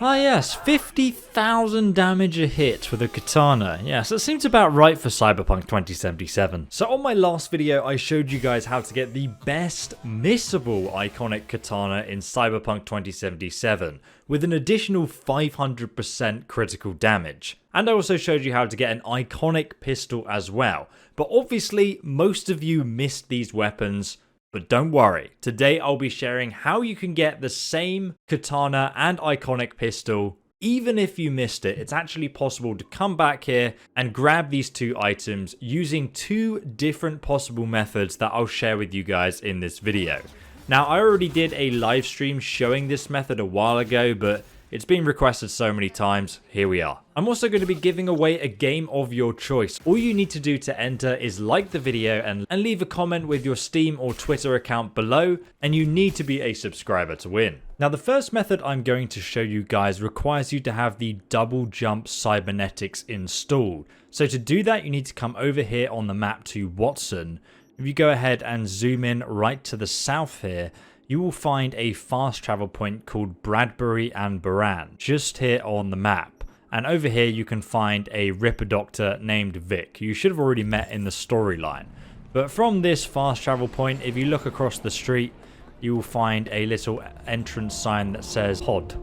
Ah yes, 50,000 damage a hit with a katana. Yes, that seems about right for Cyberpunk 2077. So on my last video, I showed you guys how to get the best missable iconic katana in Cyberpunk 2077 with an additional 500% critical damage. And I also showed you how to get an iconic pistol as well. But obviously, most of you missed these weapons. But don't worry, today I'll be sharing how you can get the same katana and iconic pistol. Even if you missed it, it's actually possible to come back here and grab these two items using two different possible methods that I'll share with you guys in this video. Now, I already did a live stream showing this method a while ago, but it's been requested so many times, here we are. I'm also going to be giving away a game of your choice. All you need to do to enter is like the video and leave a comment with your Steam or Twitter account below, and you need to be a subscriber to win. Now, the first method I'm going to show you guys requires you to have the double jump cybernetics installed. So to do that, you need to come over here on the map to Watson. If you go ahead and zoom in right to the south here, you will find a fast travel point called Bradbury and Baran, just here on the map. And over here you can find a Ripper Doctor named Vic, who you should have already met in the storyline. But from this fast travel point, if you look across the street, you will find a little entrance sign that says Pod.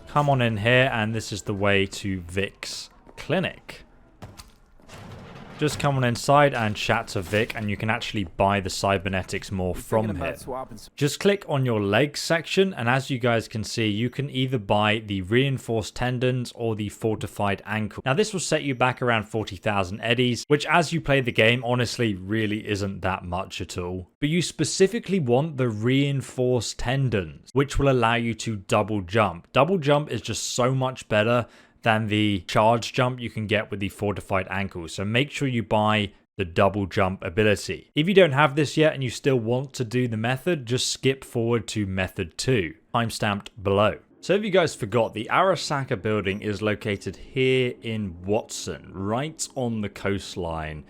Come on in here, and this is the way to Vic's clinic. Just come on inside and chat to Vic, and you can actually buy the cybernetics more from him. Just click on your legs section, and as you guys can see, you can either buy the reinforced tendons or the fortified ankle. Now, this will set you back around 40,000 eddies, which as you play the game, honestly, really isn't that much at all. But you specifically want the reinforced tendons, which will allow you to double jump. Double jump is just so much better than the charge jump you can get with the fortified ankle. So make sure you buy the double jump ability. If you don't have this yet and you still want to do the method, just skip forward to method 2, timestamped below. So if you guys forgot, the Arasaka building is located here in Watson, right on the coastline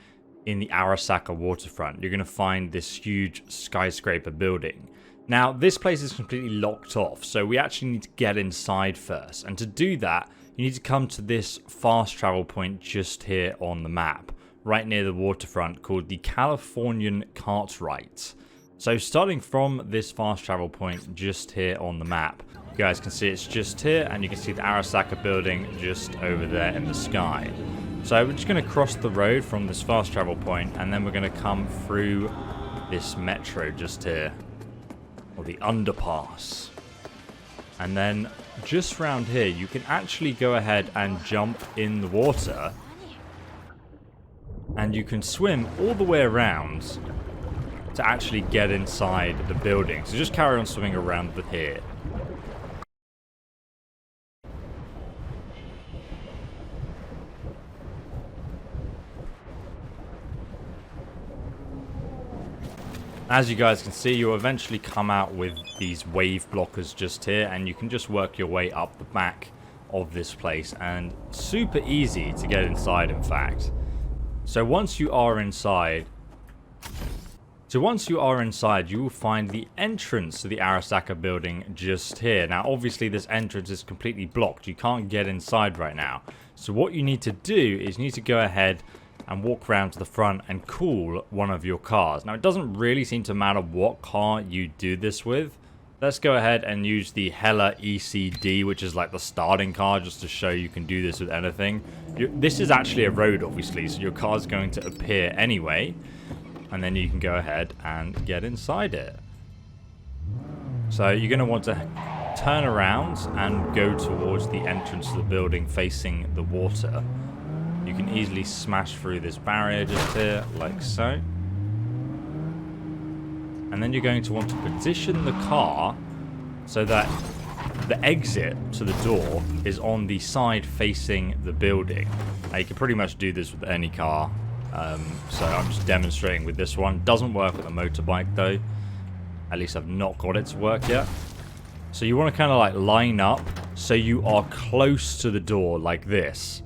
in the Arasaka waterfront. You're going to find this huge skyscraper building. Now, this place is completely locked off, so we actually need to get inside first. And to do that, you need to come to this fast travel point just here on the map, right near the waterfront, called the Californian Cartwright. So starting from this fast travel point just here on the map, you guys can see it's just here, and you can see the Arasaka building just over there in the sky. So we're just going to cross the road from this fast travel point, and then we're going to come through this metro just here, or the underpass. And then just round here, you can actually go ahead and jump in the water. And you can swim all the way around to actually get inside the building. So just carry on swimming around here. As you guys can see, you'll eventually come out with these wave blockers just here, and you can just work your way up the back of this place, and super easy to get inside, in fact. So once you are inside, you will find the entrance to the Arasaka building just here. Now, obviously, this entrance is completely blocked. You can't get inside right now. So what you need to do is you need to go ahead and walk around to the front and call one of your cars. Now, it doesn't really seem to matter what car you do this with. Let's go ahead and use the Hella ECD, which is like the starting car, just to show you can do this with anything. This is actually a road, obviously, so your car's going to appear anyway. And then you can go ahead and get inside it. So you're going to want to turn around and go towards the entrance to the building facing the water. You can easily smash through this barrier just here, like so. And then you're going to want to position the car so that the exit to the door is on the side facing the building. Now, you can pretty much do this with any car. So I'm just demonstrating with this one. Doesn't work with a motorbike though. At least I've not got it to work yet. So you want to kind of like line up so you are close to the door like this.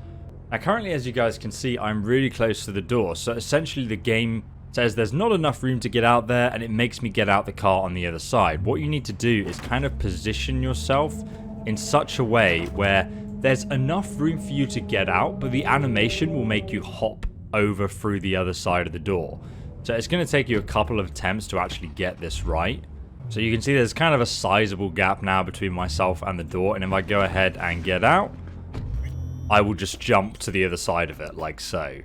Now currently, as you guys can see, I'm really close to the door. So essentially the game says there's not enough room to get out there, and it makes me get out the car on the other side. What you need to do is kind of position yourself in such a way where there's enough room for you to get out, but the animation will make you hop over through the other side of the door. So it's going to take you a couple of attempts to actually get this right. So you can see there's kind of a sizable gap now between myself and the door, and if I go ahead and get out, I will just jump to the other side of it, like so.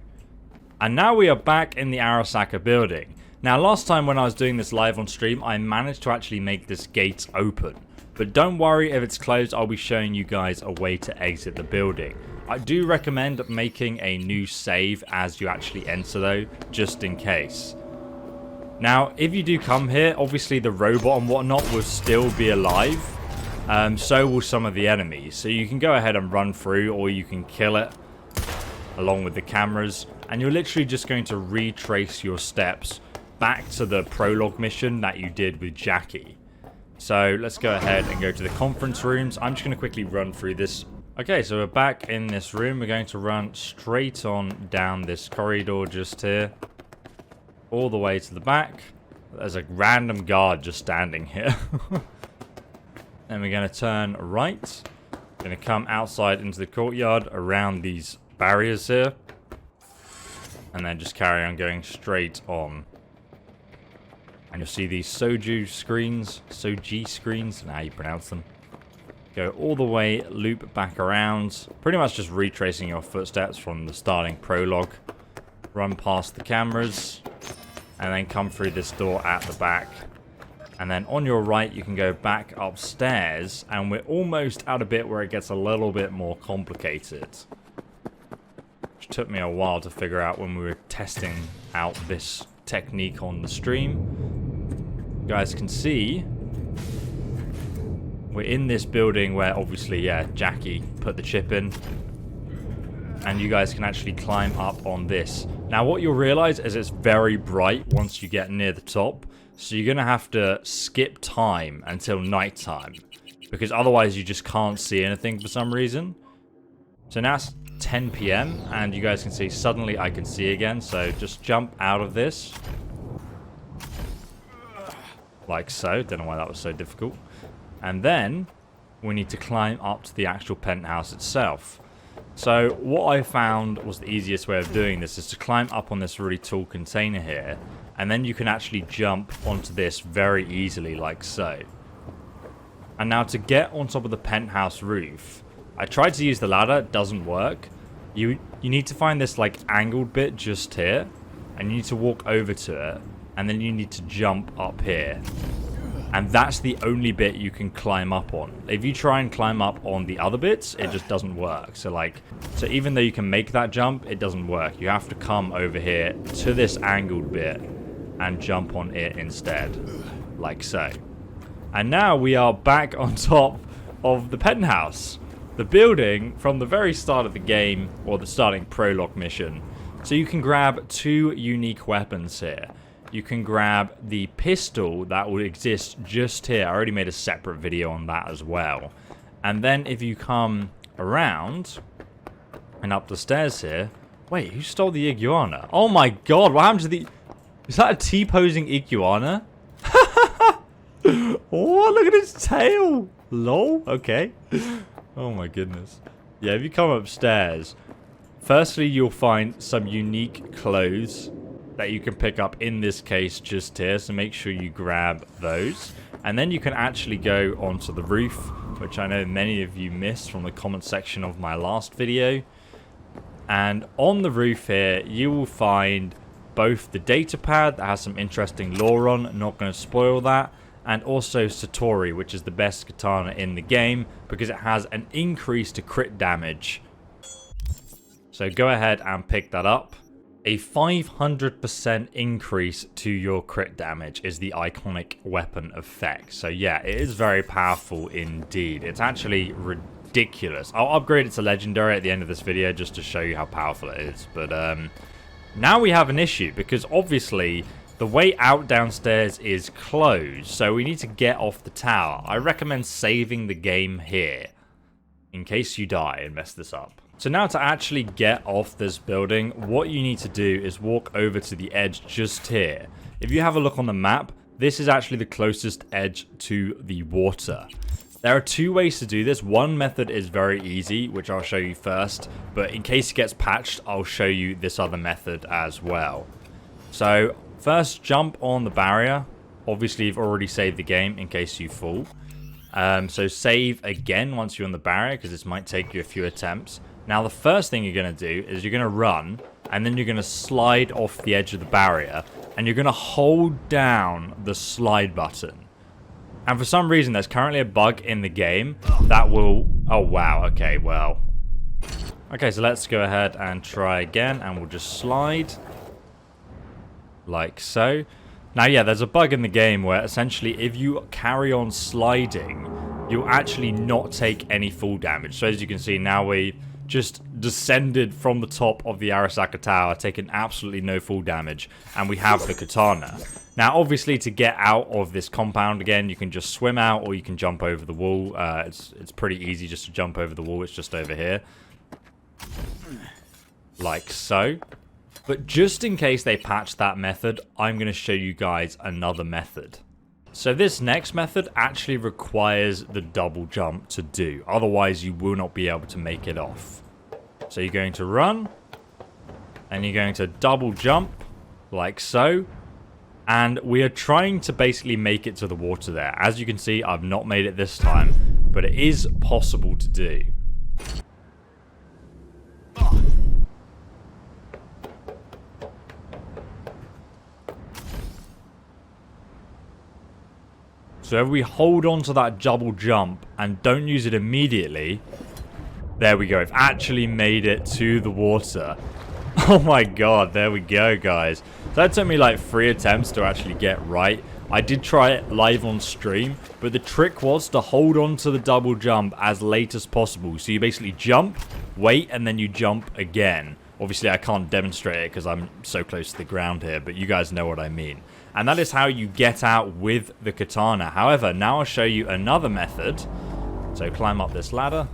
And now we are back in the Arasaka building. Now last time when I was doing this live on stream, I managed to actually make this gate open. But don't worry, if it's closed, I'll be showing you guys a way to exit the building. I do recommend making a new save as you actually enter though, just in case. Now, if you do come here, obviously the robot and whatnot will still be alive. So will some of the enemies. So you can go ahead and run through, or you can kill it along with the cameras. And you're literally just going to retrace your steps back to the prologue mission that you did with Jackie. So let's go ahead and go to the conference rooms. I'm just going to quickly run through this. Okay, so we're back in this room. We're going to run straight on down this corridor just here. All the way to the back. There's a random guard just standing here. Then we're going to turn right. Going to come outside into the courtyard around these barriers here. And then just carry on going straight on. And you'll see these Soji screens, I don't know how you pronounce them. Go all the way, loop back around, pretty much just retracing your footsteps from the starting prologue. Run past the cameras, and then come through this door at the back. And then on your right, you can go back upstairs, and we're almost at a bit where it gets a little bit more complicated. Which took me a while to figure out when we were testing out this technique on the stream. You guys can see we're in this building where obviously, yeah, Jackie put the chip in. And you guys can actually climb up on this. Now what you'll realize is it's very bright once you get near the top. So you're going to have to skip time until nighttime. Because otherwise you just can't see anything for some reason. So now it's 10 PM and you guys can see suddenly I can see again. So just jump out of this. Like so. Don't know why that was so difficult. And then we need to climb up to the actual penthouse itself. So what I found was the easiest way of doing this is to climb up on this really tall container here. And then you can actually jump onto this very easily like so. And now to get on top of the penthouse roof, I tried to use the ladder, it doesn't work. You need to find this like angled bit just here. And you need to walk over to it. And then you need to jump up here. And that's the only bit you can climb up on. If you try and climb up on the other bits, it just doesn't work. So even though you can make that jump, it doesn't work. You have to come over here to this angled bit and jump on it instead. Like so. And now we are back on top of the penthouse. The building from the very start of the game, or the starting prologue mission. So you can grab 2 unique weapons here. You can grab the pistol that will exist just here. I already made a separate video on that as well. And then if you come around and up the stairs here. Wait, who stole the iguana? Oh my god, what happened to the... Is that a T-posing iguana? Oh, look at its tail. Lol, okay. Oh my goodness. Yeah, if you come upstairs, firstly you'll find some unique clothes that you can pick up in this case just here, so make sure you grab those. And then you can actually go onto the roof, which I know many of you missed from the comment section of my last video. And on the roof here, you will find both the data pad that has some interesting lore on, not going to spoil that, and also Satori, which is the best katana in the game because it has an increase to crit damage. So go ahead and pick that up. A 500% increase to your crit damage is the iconic weapon effect. So yeah, it is very powerful indeed. It's actually ridiculous. I'll upgrade it to legendary at the end of this video just to show you how powerful it is. But now we have an issue because obviously the way out downstairs is closed. So we need to get off the tower. I recommend saving the game here in case you die and mess this up. So now to actually get off this building, what you need to do is walk over to the edge just here. If you have a look on the map, this is actually the closest edge to the water. There are two ways to do this. One method is very easy, which I'll show you first, but in case it gets patched, I'll show you this other method as well. So first, jump on the barrier. Obviously, you've already saved the game in case you fall. So save again once you're on the barrier, because this might take you a few attempts. Now, the first thing you're going to do is you're going to run, and then you're going to slide off the edge of the barrier, and you're going to hold down the slide button. And for some reason, there's currently a bug in the game that will... Oh, wow. Okay, well. Okay, so let's go ahead and try again, and we'll just slide. Like so. Now, yeah, there's a bug in the game where essentially if you carry on sliding, you'll actually not take any fall damage. So as you can see, now we just descended from the top of the Arasaka Tower, taking absolutely no fall damage, and we have the katana. Now, obviously, to get out of this compound again, you can just swim out or you can jump over the wall. It's pretty easy just to jump over the wall. It's just over here. Like so. But just in case they patch that method, I'm going to show you guys another method. So this next method actually requires the double jump to do. Otherwise, you will not be able to make it off. So you're going to run. And you're going to double jump. Like so. And we are trying to basically make it to the water there. As you can see, I've not made it this time. But it is possible to do. So if we hold on to that double jump and don't use it immediately, there we go. I've actually made it to the water. Oh my god, there we go, guys. So that took me like 3 attempts to actually get right. I did try it live on stream, but the trick was to hold on to the double jump as late as possible. So you basically jump, wait, and then you jump again. Obviously, I can't demonstrate it because I'm so close to the ground here, but you guys know what I mean. And that is how you get out with the katana. However, now I'll show you another method. So climb up this ladder.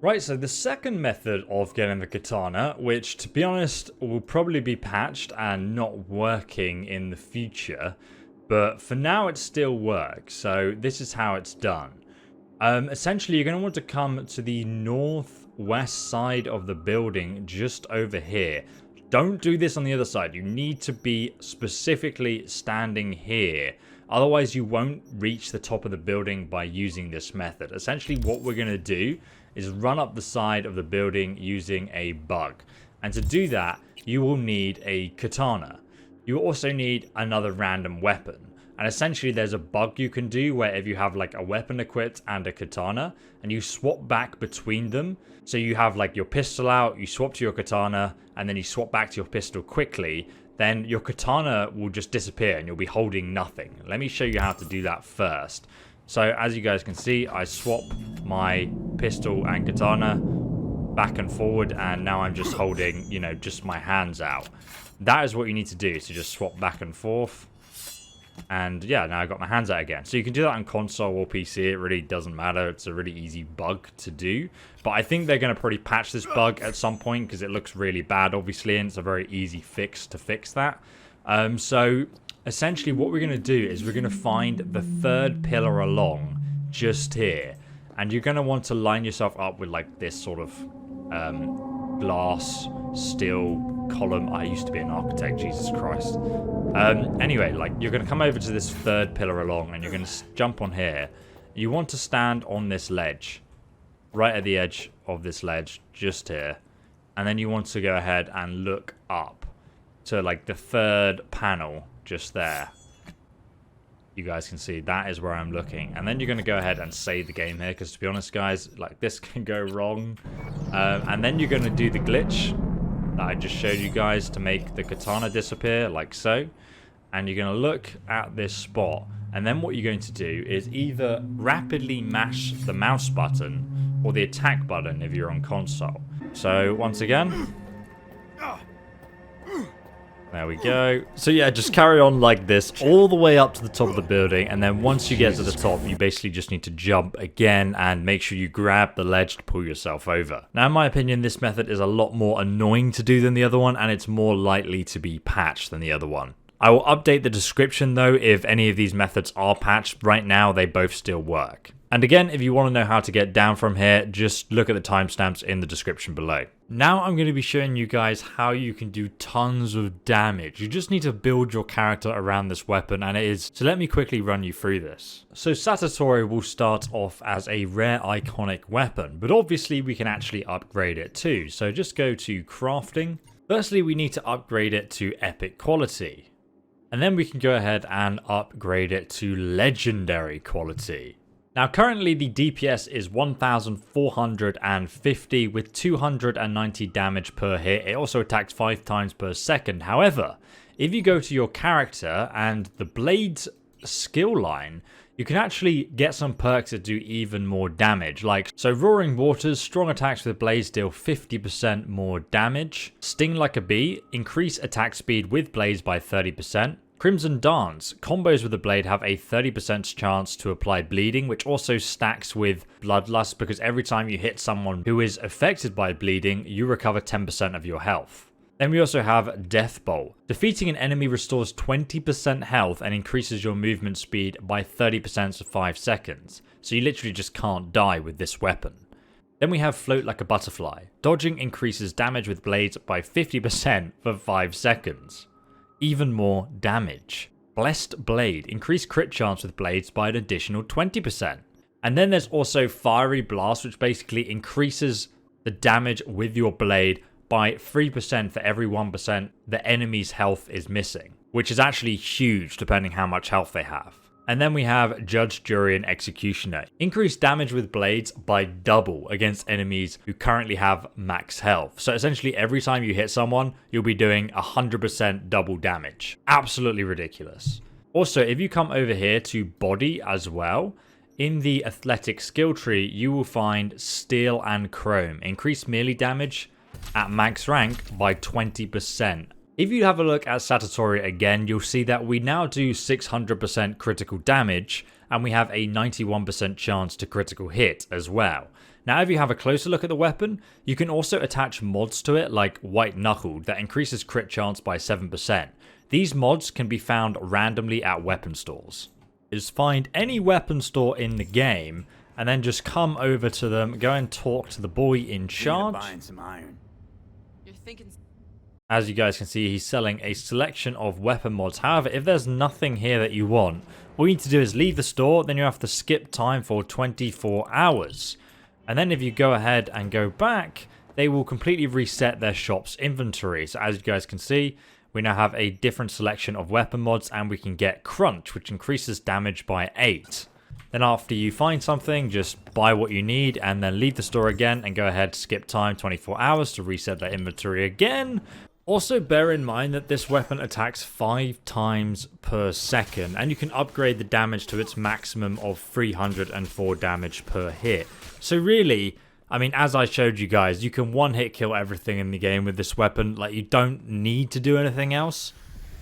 Right, so the second method of getting the katana, which to be honest will probably be patched and not working in the future, but for now it still works. So this is how it's done. Essentially, you're going to want to come to the northwest side of the building just over here. Don't do this on the other side. You need to be specifically standing here. Otherwise, you won't reach the top of the building by using this method. Essentially, what we're going to do is run up the side of the building using a bug. And to do that, you will need a katana. You also need another random weapon. And essentially, there's a bug you can do where if you have like a weapon equipped and a katana, and you swap back between them. So you have like your pistol out, you swap to your katana, and then you swap back to your pistol quickly, then your katana will just disappear and you'll be holding nothing. Let me show you how to do that first. So as you guys can see, I swap my pistol and katana back and forward, and now I'm just holding, you know, just my hands out. That is what you need to do, so just swap back and forth. And yeah, now I've got my hands out again. So you can do that on console or PC. It really doesn't matter. It's a really easy bug to do. But I think they're going to probably patch this bug at some point because it looks really bad, obviously. And it's a very easy fix to fix that. So essentially what we're going to do is we're going to find the third pillar along just here. And you're going to want to line yourself up with like this sort of glass steel column. I used to be an architect, Jesus Christ. Anyway, like you're going to come over to this third pillar along and you're going to jump on here. You want to stand on this ledge, right at the edge of this ledge, just here. And then you want to go ahead and look up to like the third panel just there. You guys can see that is where I'm looking. And then you're going to go ahead and save the game here, because to be honest, guys, like this can go wrong. And then you're going to do the glitch that I just showed you guys to make the katana disappear, like so. And you're going to look at this spot. And then what you're going to do is either rapidly mash the mouse button or the attack button if you're on console. So once again, there we go. So yeah, just carry on like this all the way up to the top of the building, and then once you get to the top, you basically just need to jump again and make sure you grab the ledge to pull yourself over. Now, in my opinion, this method is a lot more annoying to do than the other one, and it's more likely to be patched than the other one. I will update the description though if any of these methods are patched. Right now they both still work. And again, if you want to know how to get down from here, just look at the timestamps in the description below. Now I'm going to be showing you guys how you can do tons of damage. You just need to build your character around this weapon, and it is. So let me quickly run you through this. So Satatori will start off as a rare iconic weapon, but obviously we can actually upgrade it too. So just go to crafting. Firstly, we need to upgrade it to epic quality. And then we can go ahead and upgrade it to legendary quality. Now currently the DPS is 1450 with 290 damage per hit. It also attacks 5 times per second. However, if you go to your character and the blades skill line, you can actually get some perks that do even more damage. So Roaring Waters, strong attacks with blades deal 50% more damage. Sting Like a Bee, increase attack speed with blades by 30%. Crimson Dance, combos with the blade have a 30% chance to apply bleeding, which also stacks with Bloodlust because every time you hit someone who is affected by bleeding, you recover 10% of your health. Then we also have Death Bolt. Defeating an enemy restores 20% health and increases your movement speed by 30% for 5 seconds. So you literally just can't die with this weapon. Then we have Float Like a Butterfly. Dodging increases damage with blades by 50% for 5 seconds. Even more damage. Blessed Blade. Increase crit chance with blades by an additional 20%. And then there's also Fiery Blast, which basically increases the damage with your blade by 3% for every 1% the enemy's health is missing, which is actually huge depending how much health they have. And then we have Judge, Jury, and Executioner. Increase damage with blades by double against enemies who currently have max health. So essentially every time you hit someone, you'll be doing 100% double damage. Absolutely ridiculous. Also, if you come over here to Body as well, in the Athletic skill tree, you will find Steel and Chrome. Increase melee damage at max rank by 20%. If you have a look at Satatori again, you'll see that we now do 600% critical damage, and we have a 91% chance to critical hit as well. Now if you have a closer look at the weapon, you can also attach mods to it like White Knuckled that increases crit chance by 7%. These mods can be found randomly at weapon stores. Just find any weapon store in the game, and then just come over to them, go and talk to the boy in charge. You're thinking... As you guys can see, he's selling a selection of weapon mods. However, if there's nothing here that you want, all you need to do is leave the store, then you have to skip time for 24 hours. And then if you go ahead and go back, they will completely reset their shop's inventory. So as you guys can see, we now have a different selection of weapon mods, and we can get Crunch, which increases damage by 8. Then after you find something, just buy what you need and then leave the store again and go ahead, skip time 24 hours to reset their inventory again. Also bear in mind that this weapon attacks 5 times per second, and you can upgrade the damage to its maximum of 304 damage per hit. So really, I mean, as I showed you guys, you can one hit kill everything in the game with this weapon. Like, you don't need to do anything else.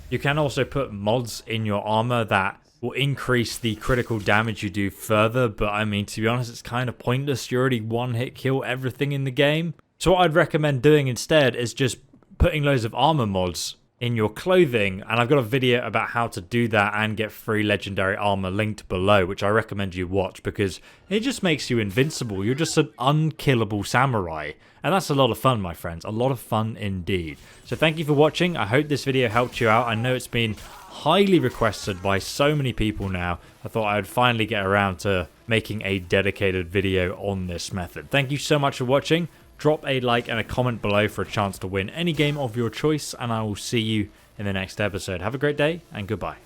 You can also put mods in your armor that will increase the critical damage you do further, but I mean, to be honest, it's kind of pointless. You already one hit kill everything in the game. So what I'd recommend doing instead is just putting loads of armor mods in your clothing, and I've got a video about how to do that and get free legendary armor linked below, which I recommend you watch because it just makes you invincible. You're just an unkillable samurai, and that's a lot of fun, my friends. A lot of fun indeed. So thank you for watching. I hope this video helped you out. I know it's been highly requested by so many people now. I thought I would finally get around to making a dedicated video on this method. Thank you so much for watching. Drop a like and a comment below for a chance to win any game of your choice, and I will see you in the next episode. Have a great day, and goodbye.